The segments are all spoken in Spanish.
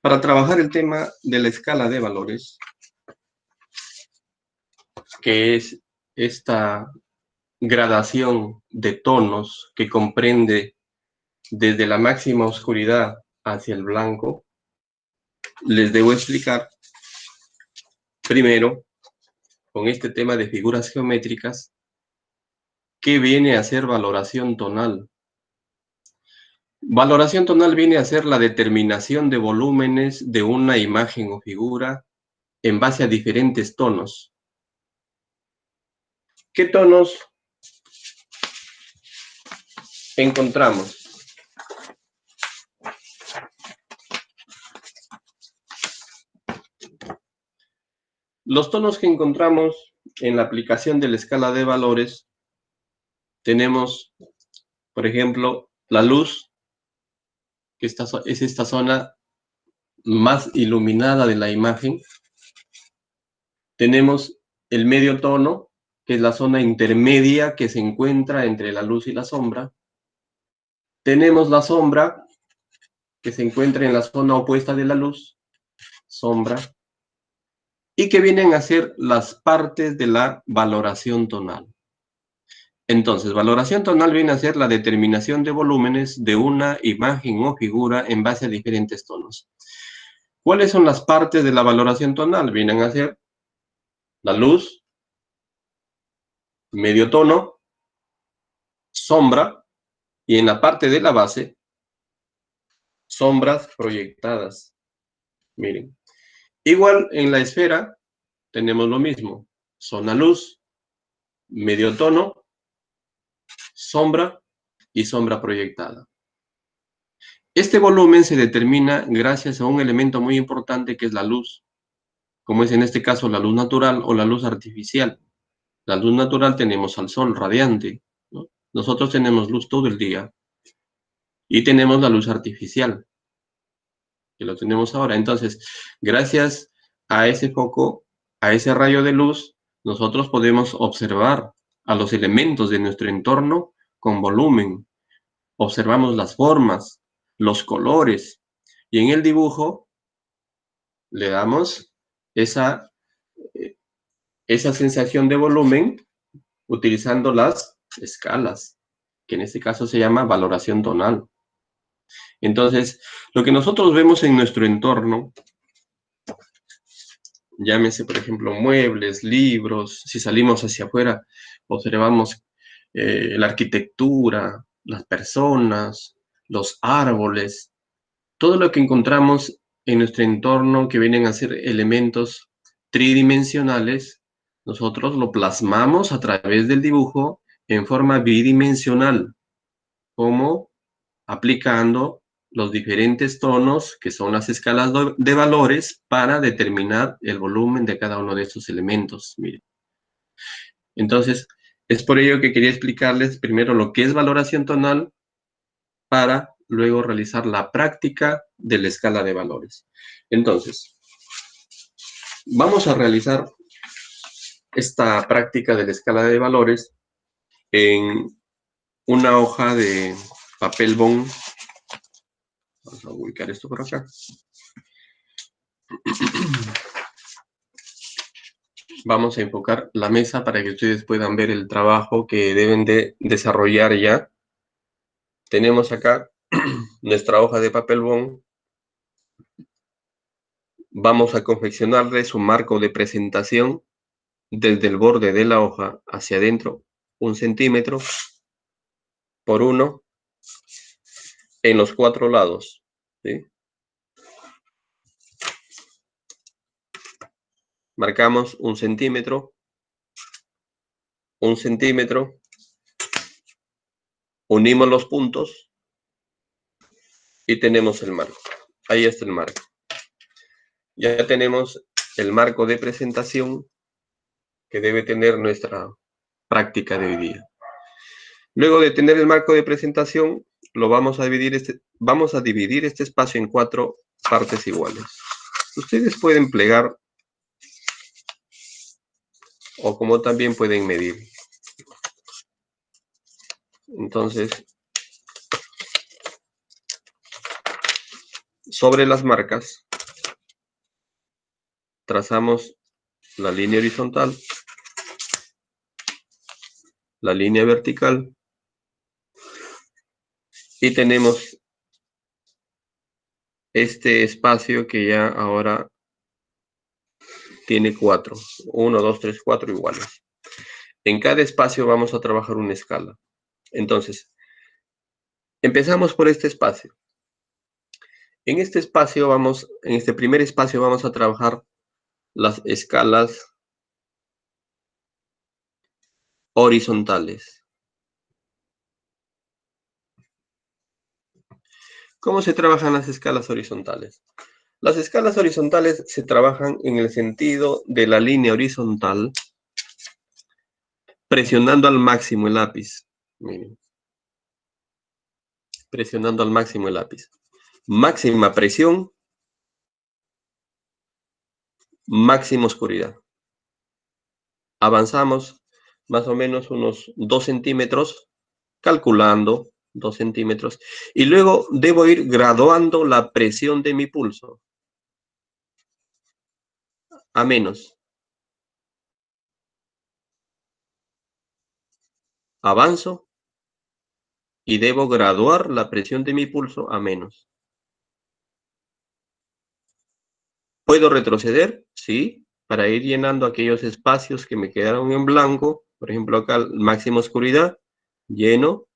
Para trabajar el tema de la escala de valores, que es esta gradación de tonos que comprende desde la máxima oscuridad hacia el blanco, les debo explicar primero, con este tema de figuras geométricas, qué viene a ser valoración tonal. Valoración tonal viene a ser la determinación de volúmenes de una imagen o figura en base a diferentes tonos. ¿Qué tonos encontramos? Los tonos que encontramos en la aplicación de la escala de valores, tenemos, por ejemplo, la luz, que es esta zona más iluminada de la imagen. Tenemos el medio tono, que es la zona intermedia que se encuentra entre la luz y la sombra. Tenemos la sombra, que se encuentra en la zona opuesta de la luz, sombra, y que vienen a ser las partes de la valoración tonal. Entonces, valoración tonal viene a ser la determinación de volúmenes de una imagen o figura en base a diferentes tonos. ¿Cuáles son las partes de la valoración tonal? Vienen a ser la luz, medio tono, sombra, y en la parte de la base, sombras proyectadas. Miren. Igual en la esfera tenemos lo mismo. Zona luz, medio tono, sombra y sombra proyectada. Este volumen se determina gracias a un elemento muy importante que es la luz, como es en este caso la luz natural o la luz artificial. La luz natural tenemos al sol radiante, ¿no? Nosotros tenemos luz todo el día y tenemos la luz artificial, que lo tenemos ahora. Entonces, gracias a ese foco, a ese rayo de luz, nosotros podemos observar a los elementos de nuestro entorno con volumen. Observamos las formas, los colores, y en el dibujo le damos esa sensación de volumen utilizando las escalas, que en este caso se llama valoración tonal. Entonces, lo que nosotros vemos en nuestro entorno, llámese, por ejemplo, muebles, libros, si salimos hacia afuera, observamos la arquitectura, las personas, los árboles, todo lo que encontramos en nuestro entorno que vienen a ser elementos tridimensionales, nosotros lo plasmamos a través del dibujo en forma bidimensional, como aplicando los diferentes tonos, que son las escalas de valores, para determinar el volumen de cada uno de estos elementos. Miren. Entonces, es por ello que quería explicarles primero lo que es valoración tonal para luego realizar la práctica de la escala de valores. Entonces, vamos a realizar esta práctica de la escala de valores en una hoja de papel bond. Vamos a ubicar esto por acá. Vamos a enfocar la mesa para que ustedes puedan ver el trabajo que deben de desarrollar ya. Tenemos acá nuestra hoja de papel bond. Vamos a confeccionarle su marco de presentación desde el borde de la hoja hacia adentro, 1 centímetro por 1 en los 4 lados, ¿sí? Marcamos 1 centímetro, 1 centímetro, unimos los puntos y tenemos el marco. Ahí está el marco. Ya tenemos el marco de presentación que debe tener nuestra práctica de hoy día. Luego de tener el marco de presentación, vamos a dividir este espacio en 4 partes iguales. Ustedes pueden plegar o como también pueden medir. Entonces, sobre las marcas, trazamos la línea horizontal, la línea vertical, y tenemos este espacio que ya ahora tiene 4. 1, 2, 3, 4 iguales. En cada espacio vamos a trabajar una escala. Entonces, empezamos por este espacio. En este espacio en este primer espacio vamos a trabajar las escalas horizontales. ¿Cómo se trabajan las escalas horizontales? Las escalas horizontales se trabajan en el sentido de la línea horizontal, presionando al máximo el lápiz. Miren, presionando al máximo el lápiz. Máxima presión, máxima oscuridad. Avanzamos más o menos unos 2 centímetros, calculando 2 centímetros, y luego debo ir graduando la presión de mi pulso a menos. Avanzo y debo graduar la presión de mi pulso a menos. ¿Puedo retroceder? Sí, para ir llenando aquellos espacios que me quedaron en blanco. Por ejemplo, acá máxima oscuridad, lleno,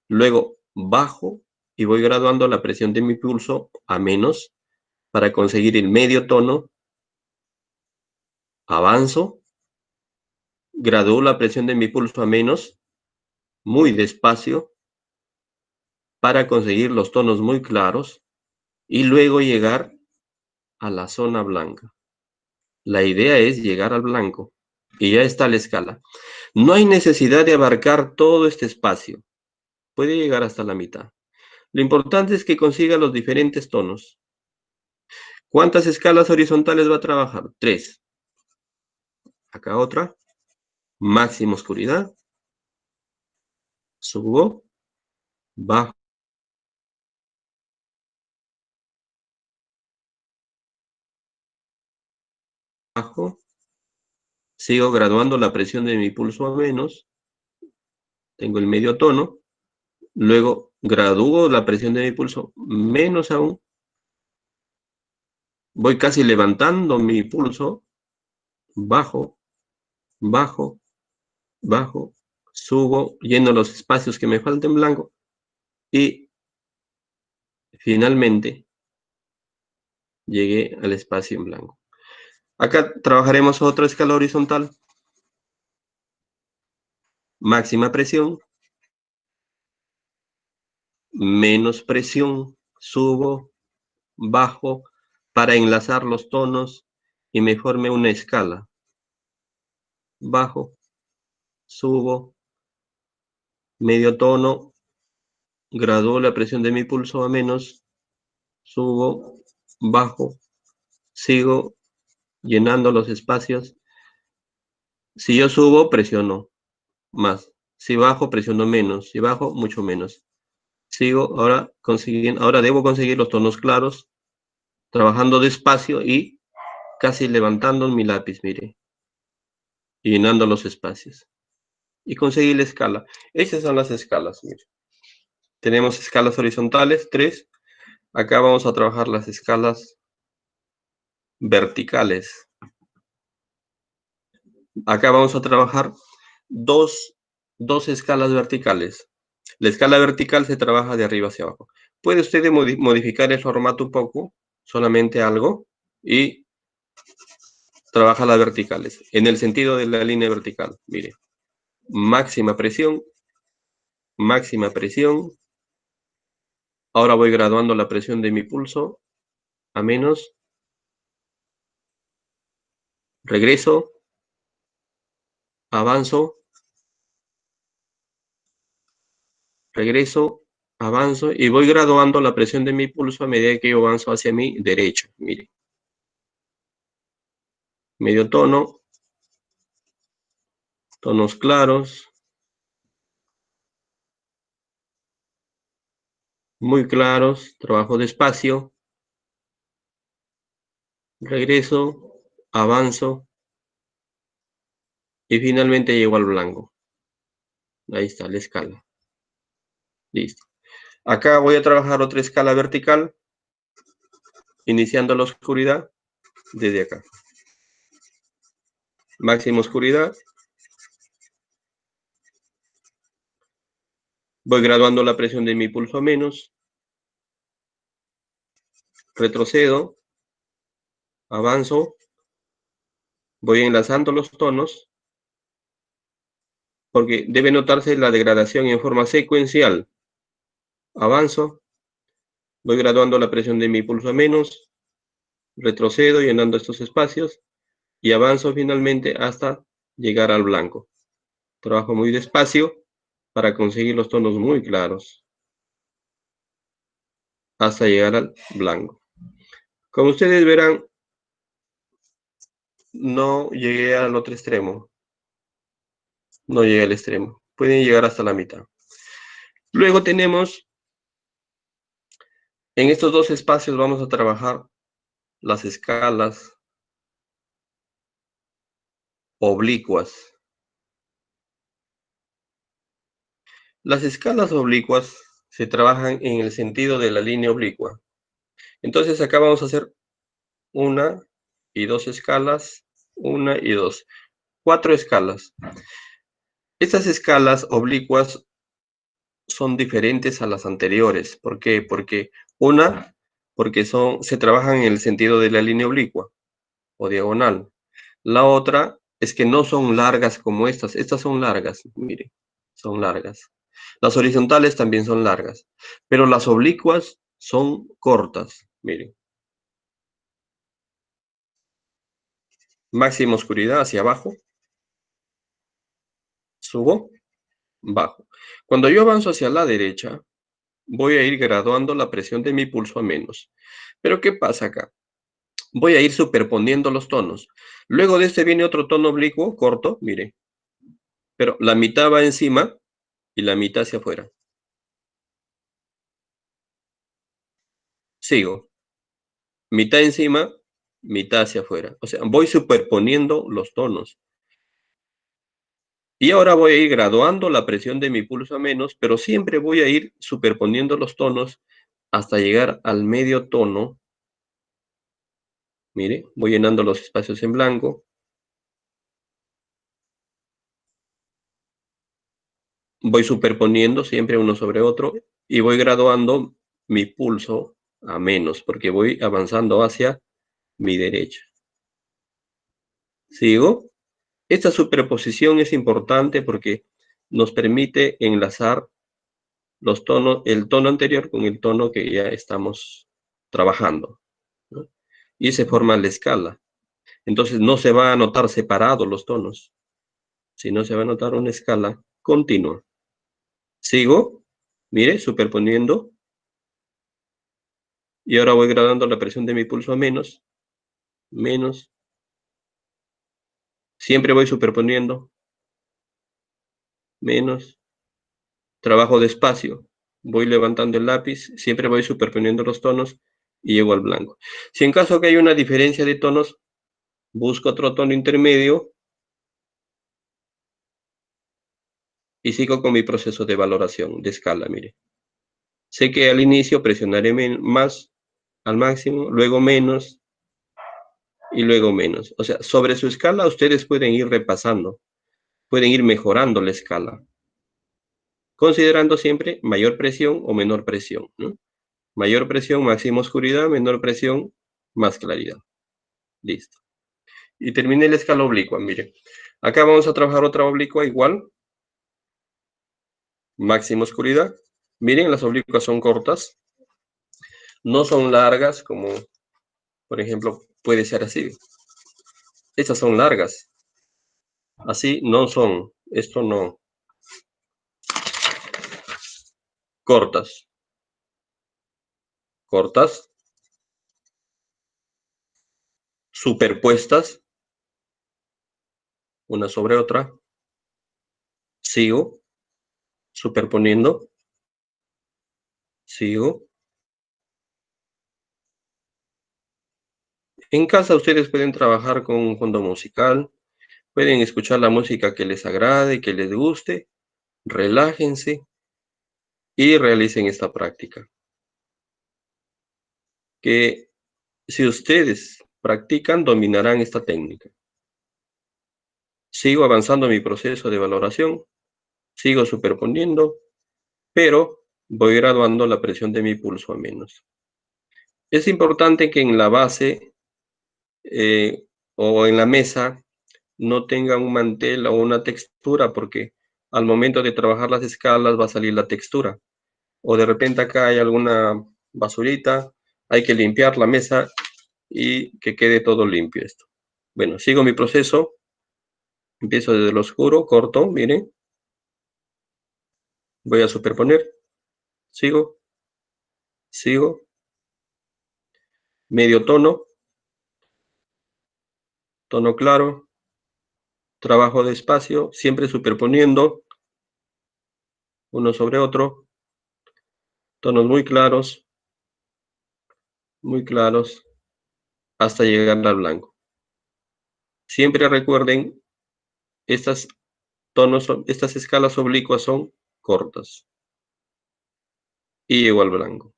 luego bajo y voy graduando la presión de mi pulso a menos para conseguir el medio tono. Avanzo, gradúo la presión de mi pulso a menos, muy despacio, para conseguir los tonos muy claros y luego llegar a la zona blanca. La idea es llegar al blanco y ya está la escala. No hay necesidad de abarcar todo este espacio. Puede llegar hasta la mitad. Lo importante es que consiga los diferentes tonos. ¿Cuántas escalas horizontales va a trabajar? 3. Acá otra. Máxima oscuridad. Subo. Bajo. Sigo graduando la presión de mi pulso a menos. Tengo el medio tono. Luego gradúo la presión de mi pulso menos aún. Voy casi levantando mi pulso. Bajo, bajo, bajo. Subo, lleno los espacios que me faltan en blanco. Y finalmente llegué al espacio en blanco. Acá trabajaremos otra escala horizontal. Máxima presión. Menos presión. Subo, bajo, para enlazar los tonos y me forme una escala. Bajo, subo, medio tono, gradúo la presión de mi pulso a menos, subo, bajo, sigo llenando los espacios. Si yo subo, presiono más. Si bajo, presiono menos. Si bajo, mucho menos. Sigo ahora debo conseguir los tonos claros, trabajando despacio y casi levantando mi lápiz, mire, y llenando los espacios. Y conseguir la escala. Esas son las escalas, mire. Tenemos escalas horizontales, 3. Acá vamos a trabajar las escalas verticales. Acá vamos a trabajar dos escalas verticales. La escala vertical se trabaja de arriba hacia abajo. Puede usted modificar el formato un poco, solamente algo, y trabaja las verticales. En el sentido de la línea vertical, mire. Máxima presión, máxima presión. Ahora voy graduando la presión de mi pulso a menos. Regreso, avanzo, regreso, avanzo y voy graduando la presión de mi pulso a medida que yo avanzo hacia mi derecho. Mire. Medio tono, tonos claros, muy claros, trabajo despacio, regreso, avanzo y finalmente llego al blanco. Ahí está la escala. Listo. Acá voy a trabajar otra escala vertical, iniciando la oscuridad desde acá. Máxima oscuridad. Voy graduando la presión de mi pulso a menos. Retrocedo. Avanzo. Voy enlazando los tonos, porque debe notarse la degradación en forma secuencial. Avanzo. Voy graduando la presión de mi pulso a menos. Retrocedo llenando estos espacios. Y avanzo finalmente hasta llegar al blanco. Trabajo muy despacio para conseguir los tonos muy claros hasta llegar al blanco. Como ustedes verán, no llegué al otro extremo. No llegué al extremo. Pueden llegar hasta la mitad. Luego tenemos, en estos dos espacios vamos a trabajar las escalas oblicuas. Las escalas oblicuas se trabajan en el sentido de la línea oblicua. Entonces acá vamos a hacer una y dos escalas, una y dos. 4 escalas. Estas escalas oblicuas son diferentes a las anteriores. ¿Por qué? Porque se trabajan en el sentido de la línea oblicua o diagonal. La otra es que no son largas como estas. Estas son largas, miren, son largas. Las horizontales también son largas, pero las oblicuas son cortas, miren. Máxima oscuridad hacia abajo. Subo, bajo. Cuando yo avanzo hacia la derecha, voy a ir graduando la presión de mi pulso a menos. Pero ¿qué pasa acá? Voy a ir superponiendo los tonos. Luego de este viene otro tono oblicuo, corto, mire. Pero la mitad va encima y la mitad hacia afuera. Sigo. Mitad encima, mitad hacia afuera. O sea, voy superponiendo los tonos. Y ahora voy a ir graduando la presión de mi pulso a menos, pero siempre voy a ir superponiendo los tonos hasta llegar al medio tono. Mire, voy llenando los espacios en blanco. Voy superponiendo siempre uno sobre otro y voy graduando mi pulso a menos, porque voy avanzando hacia mi derecha. ¿Sigo? Esta superposición es importante porque nos permite enlazar los tonos, el tono anterior con el tono que ya estamos trabajando, ¿no? Y se forma la escala. Entonces no se va a notar separados los tonos, sino se va a notar una escala continua. Sigo, mire, superponiendo. Y ahora voy graduando la presión de mi pulso a menos, menos. Siempre voy superponiendo, menos. Trabajo despacio, voy levantando el lápiz, siempre voy superponiendo los tonos y llego al blanco. Si en caso que hay una diferencia de tonos, busco otro tono intermedio y sigo con mi proceso de valoración de escala, mire. Sé que al inicio presionaré más al máximo, luego menos y luego menos. O sea, sobre su escala ustedes pueden ir repasando, pueden ir mejorando la escala, considerando siempre mayor presión o menor presión, ¿no? Mayor presión, máxima oscuridad, menor presión, más claridad. Listo. Y terminé la escala oblicua, mire. Acá vamos a trabajar otra oblicua igual. Máxima oscuridad. Miren, las oblicuas son cortas. No son largas como, por ejemplo, puede ser así. Estas son largas. Así no son. Esto no. Cortas. Cortas. Superpuestas. Una sobre otra. Sigo. Superponiendo. Sigo. En casa ustedes pueden trabajar con un fondo musical, pueden escuchar la música que les agrade, que les guste, relájense y realicen esta práctica. Que si ustedes practican, dominarán esta técnica. Sigo avanzando en mi proceso de valoración, sigo superponiendo, pero voy graduando la presión de mi pulso a menos. Es importante que en la base o en la mesa no tenga un mantel o una textura, porque al momento de trabajar las escalas va a salir la textura. O de repente acá hay alguna basurita, hay que limpiar la mesa y que quede todo limpio esto. Bueno, sigo mi proceso, empiezo desde lo oscuro, corto, miren, voy a superponer, sigo, sigo, medio tono, tono claro, trabajo despacio, siempre superponiendo uno sobre otro, tonos muy claros, hasta llegar al blanco. Siempre recuerden, estas estas escalas oblicuas son cortas. Y llego al blanco.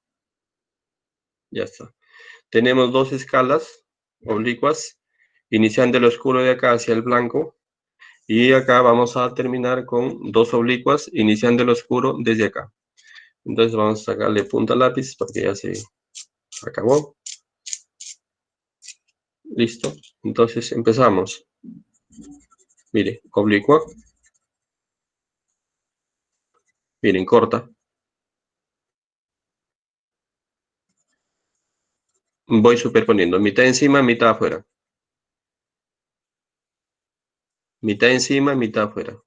Ya está. Tenemos dos escalas oblicuas, iniciando el oscuro de acá hacia el blanco. Y acá vamos a terminar con dos oblicuas, iniciando el oscuro desde acá. Entonces vamos a sacarle punta al lápiz porque ya se acabó. Listo. Entonces empezamos. Mire, oblicua. Miren, corta. Voy superponiendo. Mitad encima, mitad afuera. Mitad encima, mitad afuera.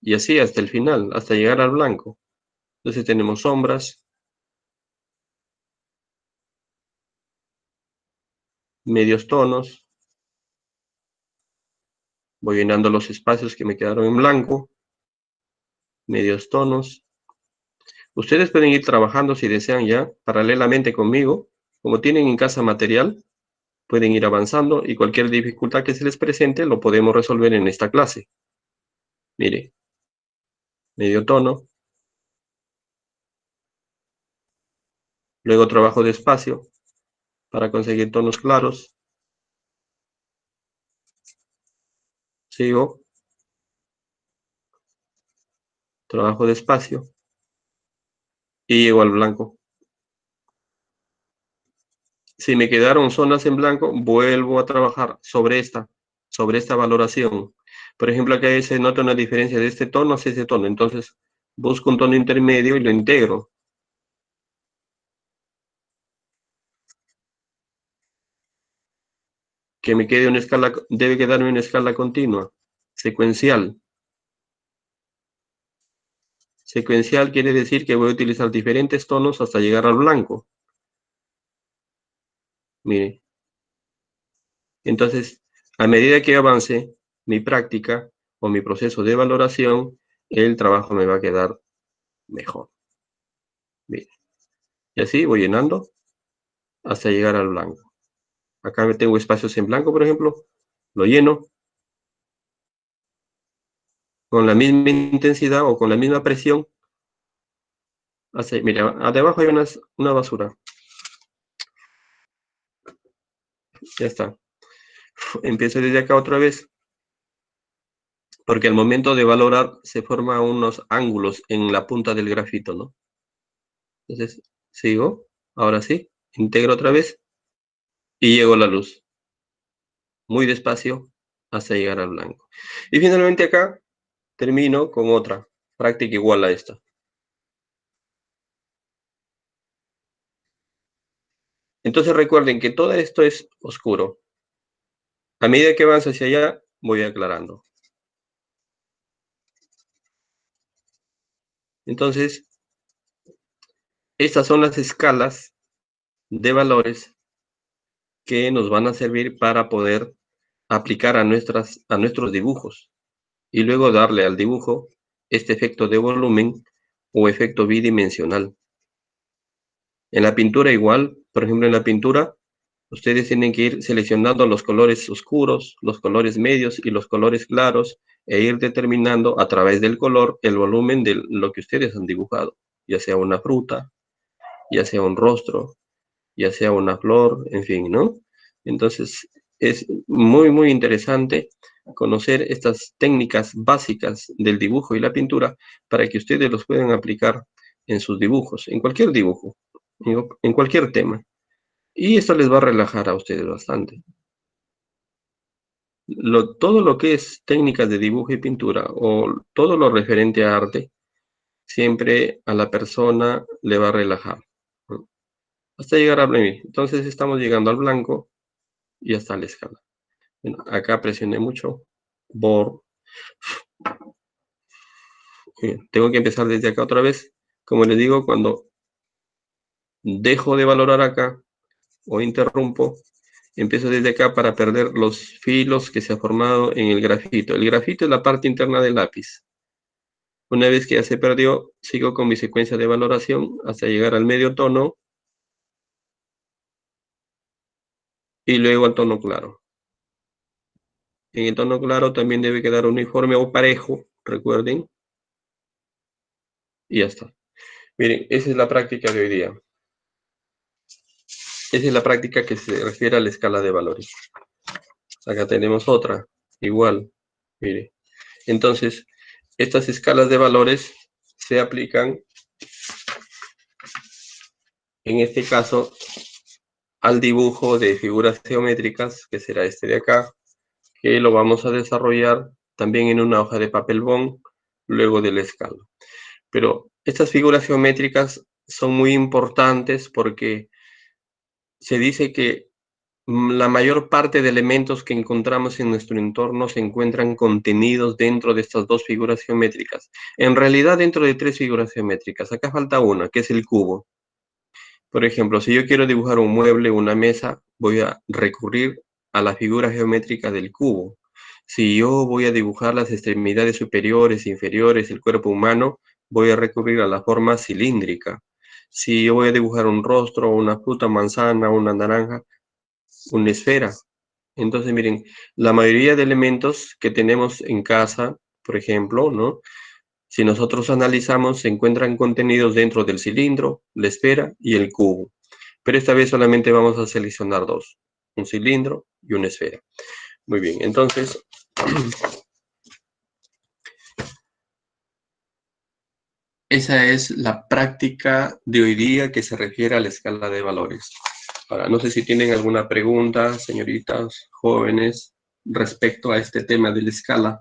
Y así hasta el final, hasta llegar al blanco. Entonces tenemos sombras, medios tonos. Voy llenando los espacios que me quedaron en blanco, medios tonos. Ustedes pueden ir trabajando si desean ya, paralelamente conmigo. Como tienen en casa material, pueden ir avanzando y cualquier dificultad que se les presente lo podemos resolver en esta clase. Mire, medio tono. Luego trabajo despacio para conseguir tonos claros. Sigo. Trabajo despacio. Y llego al blanco. Si me quedaron zonas en blanco, vuelvo a trabajar sobre esta valoración. Por ejemplo, acá se nota una diferencia de este tono hacia ese tono. Entonces, busco un tono intermedio y lo integro. Que me quede una escala, debe quedarme una escala continua, secuencial. Secuencial quiere decir que voy a utilizar diferentes tonos hasta llegar al blanco. Mire. Entonces, a medida que avance mi práctica o mi proceso de valoración, el trabajo me va a quedar mejor. Bien. Y así voy llenando hasta llegar al blanco. Acá tengo espacios en blanco, por ejemplo, lo lleno con la misma intensidad o con la misma presión. Hasta, mira, abajo hay una basura. Ya está. Empiezo desde acá otra vez, porque al momento de valorar se forman unos ángulos en la punta del grafito, ¿no? Entonces, sigo, ahora sí, integro otra vez y llego a la luz. Muy despacio hasta llegar al blanco. Y finalmente acá termino con otra práctica igual a esta. Entonces recuerden que todo esto es oscuro. A medida que avanzo hacia allá, voy aclarando. Entonces, estas son las escalas de valores que nos van a servir para poder aplicar a nuestros dibujos y luego darle al dibujo este efecto de volumen o efecto bidimensional. En la pintura igual, por ejemplo, en la pintura Ustedes tienen que ir seleccionando los colores oscuros, los colores medios y los colores claros e ir determinando a través del color el volumen de lo que ustedes han dibujado, ya sea una fruta, ya sea un rostro, ya sea una flor, en fin, ¿no? Entonces, es muy, muy interesante conocer estas técnicas básicas del dibujo y la pintura para que ustedes los puedan aplicar en sus dibujos, en cualquier dibujo, en cualquier tema. Y esto les va a relajar a ustedes bastante. Todo lo que es técnicas de dibujo y pintura o todo lo referente a arte, siempre a la persona le va a relajar, ¿no? Hasta llegar a blanco. Entonces estamos llegando al blanco y hasta la escala. Bueno, acá presioné mucho. Borro. Tengo que empezar desde acá otra vez. Como les digo, cuando dejo de valorar acá o interrumpo, empiezo desde acá para perder los filos que se ha formado en el grafito. El grafito es la parte interna del lápiz. Una vez que ya se perdió, sigo con mi secuencia de valoración hasta llegar al medio tono y luego al tono claro. En el tono claro también debe quedar uniforme o parejo, recuerden, y ya está. Miren, esa es la práctica de hoy día. Esa es la práctica que se refiere a la escala de valores. Acá tenemos otra, igual, mire. Entonces, estas escalas de valores se aplican, en este caso, al dibujo de figuras geométricas, que será este de acá, que lo vamos a desarrollar también en una hoja de papel bond, luego de la escala. Pero estas figuras geométricas son muy importantes porque se dice que la mayor parte de elementos que encontramos en nuestro entorno se encuentran contenidos dentro de estas dos figuras geométricas. En realidad, dentro de tres figuras geométricas. Acá falta una, que es el cubo. Por ejemplo, si yo quiero dibujar un mueble, una mesa, voy a recurrir a la figura geométrica del cubo. Si yo voy a dibujar las extremidades superiores, inferiores, el cuerpo humano, voy a recurrir a la forma cilíndrica. Si yo voy a dibujar un rostro, una fruta, manzana, una naranja, una esfera. Entonces, miren, la mayoría de elementos que tenemos en casa, por ejemplo, ¿no? Si nosotros analizamos, se encuentran contenidos dentro del cilindro, la esfera y el cubo. Pero esta vez solamente vamos a seleccionar dos, un cilindro y una esfera. Muy bien, entonces, esa es la práctica de hoy día que se refiere a la escala de valores. Ahora, no sé si tienen alguna pregunta, señoritas, jóvenes, respecto a este tema de la escala.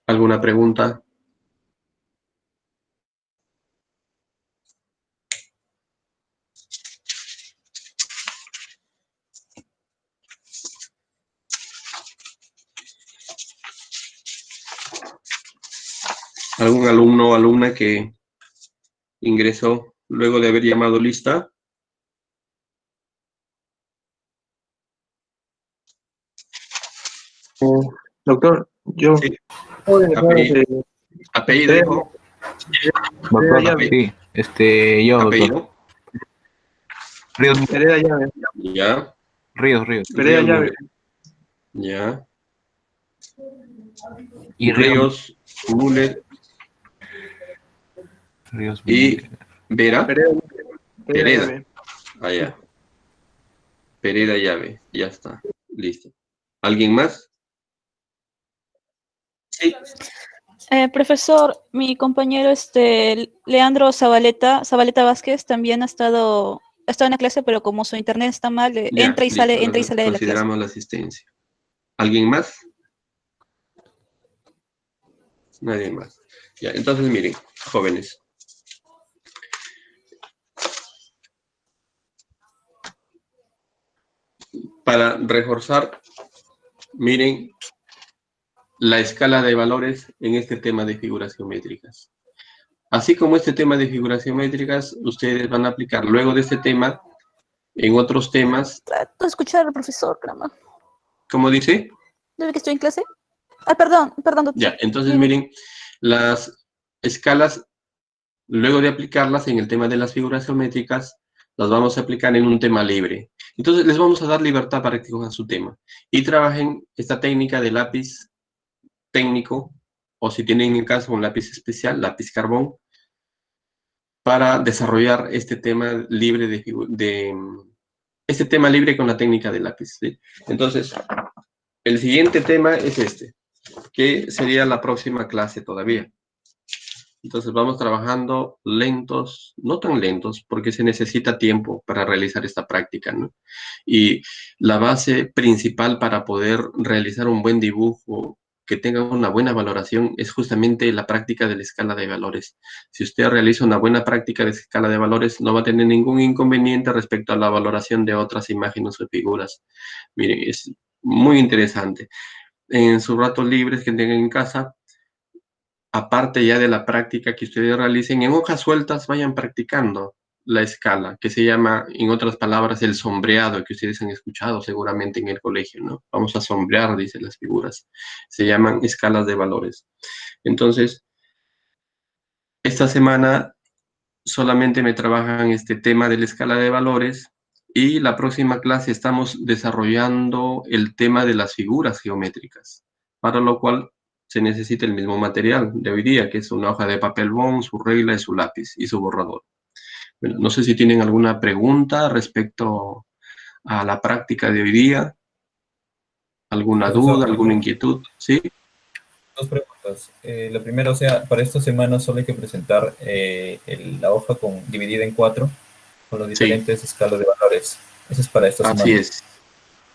¿Alguna pregunta? ¿Algún alumno o alumna que ingresó luego de haber llamado lista? Doctor, yo Sí. puedo ingresar Apellido, apellido, hijo. Pereda Doctor, Llave. sí, yo, doctor. Apellido. Ríos, Pereda Llave. Ya. Ríos. Pereda Ríos Llave. Müller. Ya. Y Ríos Müller Ríos y Müller. Vera. Pereda Pereda. Llave. Allá. Pereda Llave. Ya está. Listo. ¿Alguien más? Sí. Profesor, mi compañero Leandro Zabaleta Vázquez también ha estado en la clase, pero como su internet está mal, Ya, listo. entra y sale de la clase. Consideramos la asistencia. ¿Alguien más? Nadie más. Ya, entonces miren, jóvenes. Para reforzar, miren la escala de valores en este tema de figuras geométricas. Así como este tema de figuras geométricas, ustedes van a aplicar luego de este tema en otros temas. Trato de escuchar al profesor, caramba. ¿Cómo dice? ¿Debe que estoy en clase? Ah, perdón, doctor. Ya, entonces Dime. miren, las escalas Luego de aplicarlas en el tema de las figuras geométricas, las vamos a aplicar en un tema libre. Entonces, les vamos a dar libertad para que cojan su tema y trabajen esta técnica de lápiz técnico, o si tienen en casa un lápiz especial, lápiz carbón, para desarrollar este tema libre este tema libre con la técnica de lápiz, ¿sí? Entonces, el siguiente tema es este, que sería la próxima clase todavía. Entonces vamos trabajando lentos, no tan lentos, porque se necesita tiempo para realizar esta práctica, ¿no? Y la base principal para poder realizar un buen dibujo que tenga una buena valoración es justamente la práctica de la escala de valores. Si usted realiza una buena práctica de escala de valores, no va a tener ningún inconveniente respecto a la valoración de otras imágenes o figuras. Miren, es muy interesante. En sus ratos libres que tengan en casa, aparte ya de la práctica que ustedes realicen, en hojas sueltas vayan practicando la escala, que se llama, en otras palabras, el sombreado, que ustedes han escuchado seguramente en el colegio, ¿no? Vamos a sombrear, dicen las figuras. Se llaman escalas de valores. Entonces, esta semana solamente me trabajan este tema de la escala de valores y la próxima clase estamos desarrollando el tema de las figuras geométricas, para lo cual se necesita el mismo material de hoy día, que es una hoja de papel bond, su regla y su lápiz y su borrador. Bueno, no sé si tienen alguna pregunta respecto a la práctica de hoy día, alguna Profesor, duda, alguna inquietud, ¿sí? dos preguntas. La primera, o sea, para esta semana solo hay que presentar la hoja dividida en 4 con los Sí, diferentes escalas de valores. Eso es para esta así semana. es,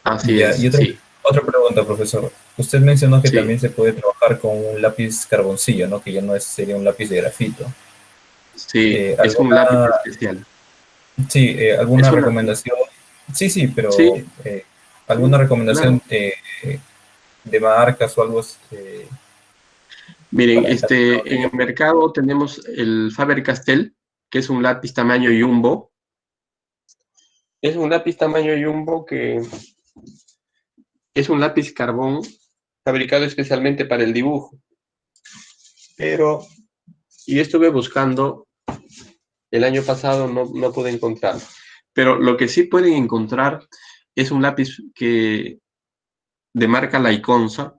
así Ya, es, y sí, otra pregunta, profesor. Usted mencionó que sí, también se puede trabajar con un lápiz carboncillo, ¿no? Que ya no sería un lápiz de grafito. sí, es un lápiz ¿Alguna, especial. sí, Es alguna una, recomendación? Sí, sí, pero sí, ¿alguna recomendación claro. de marcas o algo Miren, para el lápiz en carboncillo? el mercado tenemos el Faber-Castell, que es un lápiz tamaño jumbo. Es un lápiz tamaño jumbo que es un lápiz carbón fabricado especialmente para el dibujo. Pero, y estuve buscando, el año pasado no pude encontrar. Pero lo que sí pueden encontrar es un lápiz de marca Laiconsa,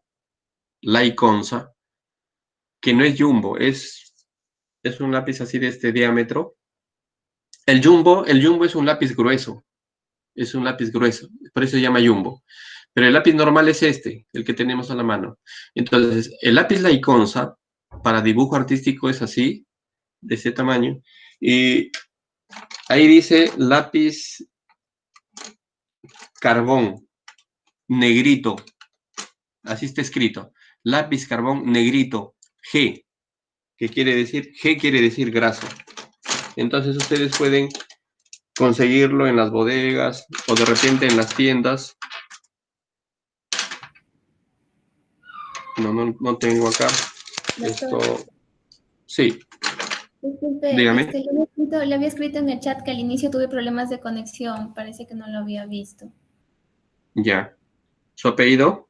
que no es jumbo, es un lápiz así de este diámetro. El jumbo es un lápiz grueso, por eso se llama jumbo. Pero el lápiz normal es este, el que tenemos a la mano. Entonces, el lápiz Laiconsa para dibujo artístico es así, de ese tamaño. Y ahí dice lápiz carbón, negrito. Así está escrito. Lápiz carbón negrito, G. ¿Qué quiere decir? G quiere decir graso. Entonces ustedes pueden conseguirlo en las bodegas o de repente en las tiendas. No tengo acá. Esto, Doctor, sí, disculpe, dígame. le había escrito en el chat que al inicio tuve problemas de conexión, parece que no lo había visto. Ya. ¿Su apellido?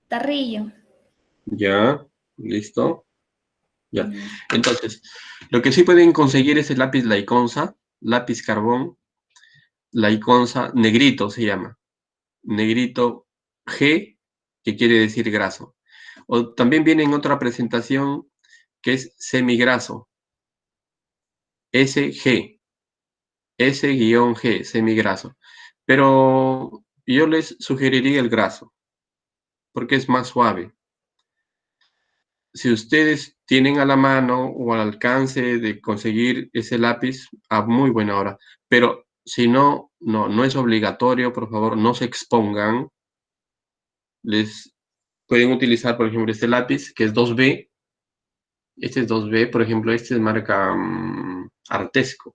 Tarrillo. Ya, listo. Ya. Mm. Entonces, lo que sí pueden conseguir es el lápiz Laiconsa, lápiz carbón, Laiconsa, negrito se llama. Negrito G, que quiere decir graso. O también viene en otra presentación que es semigraso. SG, S-G, semigraso. Pero yo les sugeriría el graso, porque es más suave. Si ustedes tienen a la mano o al alcance de conseguir ese lápiz, a muy buena hora. Pero si no es obligatorio, por favor, no se expongan. Les pueden utilizar, por ejemplo, este lápiz, que es 2B. Este es 2B, por ejemplo, este es marca Artesco.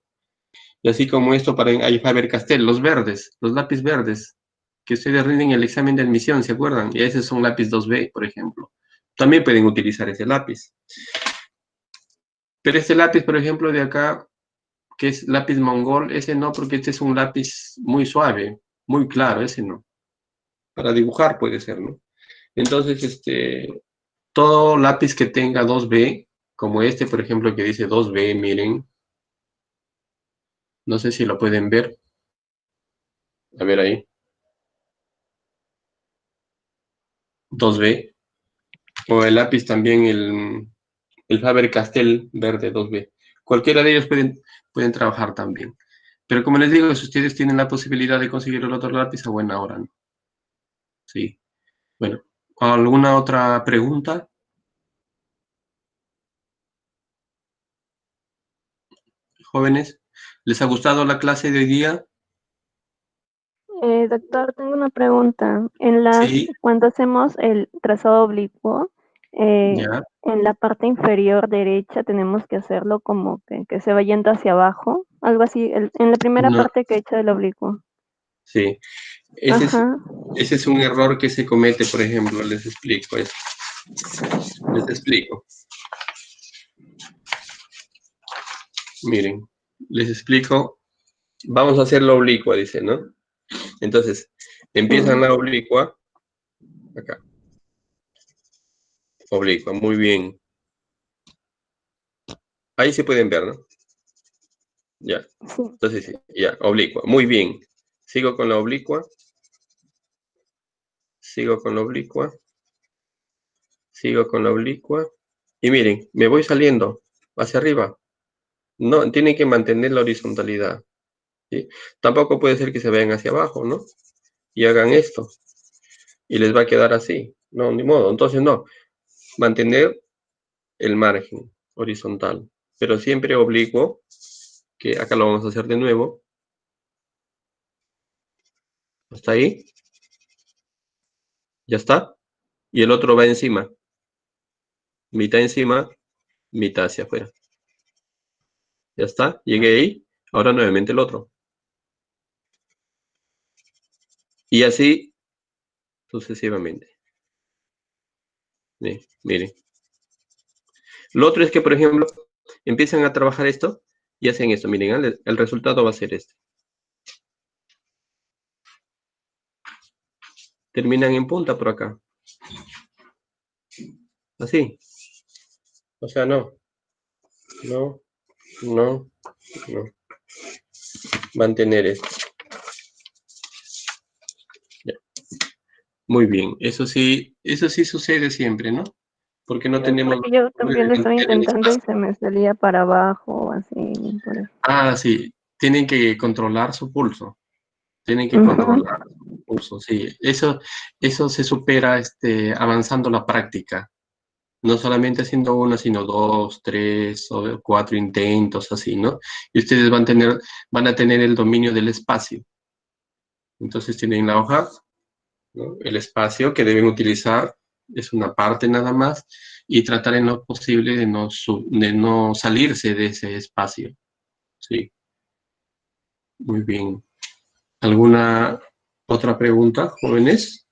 Y así como esto hay Faber-Castell, los verdes, los lápiz verdes, que ustedes rinden el examen de admisión, ¿se acuerdan? Y ese es un lápiz 2B, por ejemplo. También pueden utilizar ese lápiz. Pero este lápiz, por ejemplo, de acá, que es lápiz mongol, ese no, porque este es un lápiz muy suave, muy claro, ese no. Para dibujar puede ser, ¿no? Entonces, todo lápiz que tenga 2B, como este, por ejemplo, que dice 2B, miren, No sé si lo pueden ver. A ver ahí. 2B. O el lápiz también, el Faber-Castell verde 2B. Cualquiera de ellos pueden trabajar también. Pero como les digo, si ustedes tienen la posibilidad de conseguir el otro lápiz, a buena hora, ¿no? Sí. Bueno, ¿alguna otra pregunta? Jóvenes, ¿les ha gustado la clase de hoy día? Doctor, tengo una pregunta. Sí, Cuando hacemos el trazado oblicuo, ya. en la parte inferior derecha tenemos que hacerlo como que se va yendo hacia abajo, algo así, en la primera No, parte que he hecho del oblicuo. sí. Ese es, Ajá. ese es un error que se comete, por ejemplo, les explico eso. Les explico. Miren, les explico. Vamos a hacer la oblicua, dice, ¿no? Entonces, empiezan la oblicua, acá. Oblicua, muy bien. Ahí se pueden ver, ¿no? Ya. Sí. Entonces, sí, ya, oblicua, muy bien. Sigo con la oblicua. Sigo con la oblicua. Sigo con la oblicua. Y miren, me voy saliendo hacia arriba. No, tienen que mantener la horizontalidad, ¿sí? Tampoco puede ser que se vayan hacia abajo, ¿no? Y hagan esto. Y les va a quedar así. No, ni modo. Entonces, no. Mantener el margen horizontal. Pero siempre oblicuo, que acá lo vamos a hacer de nuevo. Hasta ahí. Ya está. Y el otro va encima. Mitad encima, mitad hacia afuera. Ya está. Llegué ahí. Ahora nuevamente el otro. Y así sucesivamente. Sí, miren. Lo otro es que, por ejemplo, empiezan a trabajar esto y hacen esto. Miren, el resultado va a ser este. Terminan en punta por acá. Así. O sea, no. No, no, no. Mantener esto. Ya. Muy bien. Eso sí sucede siempre, ¿no? Porque no tenemos Porque yo de también lo estoy mantener el intentando y espacio. se me salía para abajo, así, por eso. Ah, sí. Tienen que controlar su pulso. Tienen que Ujú. controlar su pulso, sí. Eso se supera avanzando la práctica. No solamente haciendo uno, sino 2, 3 o 4 intentos, así, ¿no? Y ustedes van a tener el dominio del espacio. Entonces tienen la hoja, ¿no? El espacio que deben utilizar es una parte nada más y tratar en lo posible de no salirse de ese espacio. Sí, muy bien. ¿Alguna otra pregunta, jóvenes?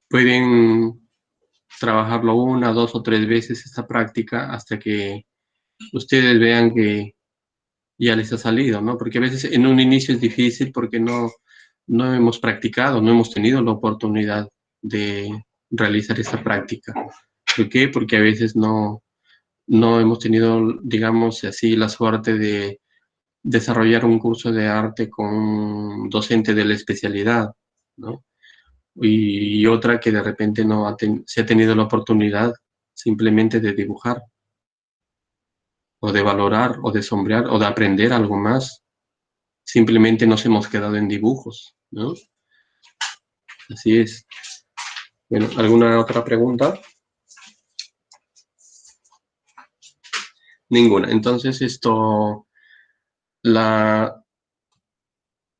Pueden trabajarlo una, dos o tres veces esta práctica hasta que ustedes vean que ya les ha salido, ¿no? Porque a veces en un inicio es difícil porque no hemos practicado, no hemos tenido la oportunidad de realizar esta práctica. ¿Por qué? Porque a veces no hemos tenido, digamos así, la suerte de desarrollar un curso de arte con un docente de la especialidad, ¿no? Y otra que de repente se ha tenido la oportunidad simplemente de dibujar, o de valorar, o de sombrear, o de aprender algo más. Simplemente nos hemos quedado en dibujos, ¿no? Así es. Bueno, ¿alguna otra pregunta? Ninguna. Entonces, la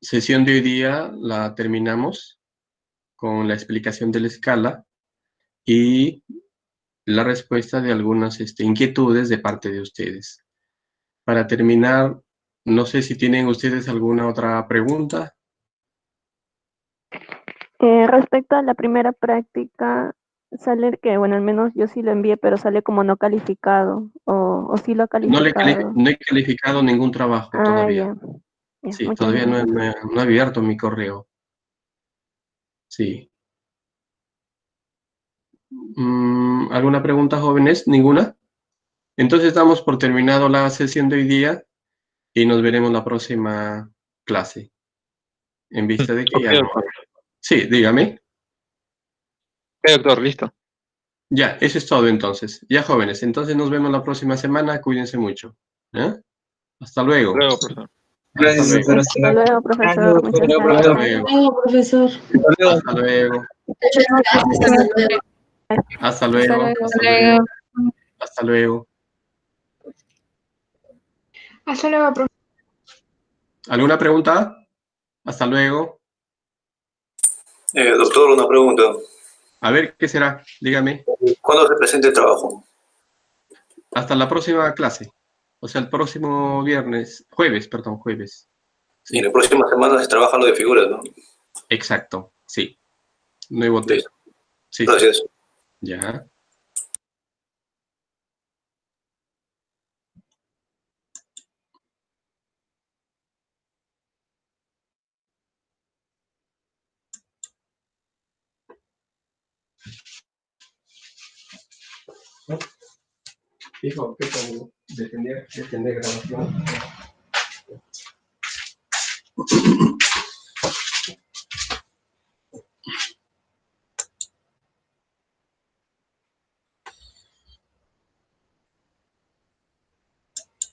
sesión de hoy día la terminamos con la explicación de la escala y la respuesta de algunas inquietudes de parte de ustedes. Para terminar, no sé si tienen ustedes alguna otra pregunta. Respecto a la primera práctica, sale que, bueno, al menos yo sí lo envié, pero sale como no calificado, o sí lo ha calificado. No he calificado ningún trabajo Ah, todavía. ya, ya, Sí, muchas todavía gracias. no he abierto mi correo. Sí. ¿Alguna pregunta, jóvenes? ¿Ninguna? Entonces damos por terminado la sesión de hoy día y nos veremos la próxima clase. En vista de que Ok, ya no... doctor. Sí, dígame. Ok, doctor, listo. Ya, eso es todo entonces. Ya, jóvenes, entonces nos vemos la próxima semana. Cuídense mucho. ¿Eh? Hasta luego. Luego, profesor. Hasta Gracias, luego. doctora. Hasta luego, profesor. Muchas Hasta gracias. luego. profesor. Hasta luego. Muchas gracias. Hasta luego. Hasta Hasta luego. luego. Hasta luego. Hasta luego. Hasta luego, profesor. ¿Alguna pregunta? Hasta luego. Doctor, una pregunta. A ver, ¿qué será? Dígame. ¿Cuándo se presenta el trabajo? Hasta la próxima clase. O sea, el próximo viernes, jueves. Y en la próxima semana se trabaja lo de figuras, ¿no? Exacto, sí. Nuevo tema. Listo. Sí, Gracias. sí. Ya. Hijo, ¿qué tal? Depende de grabación.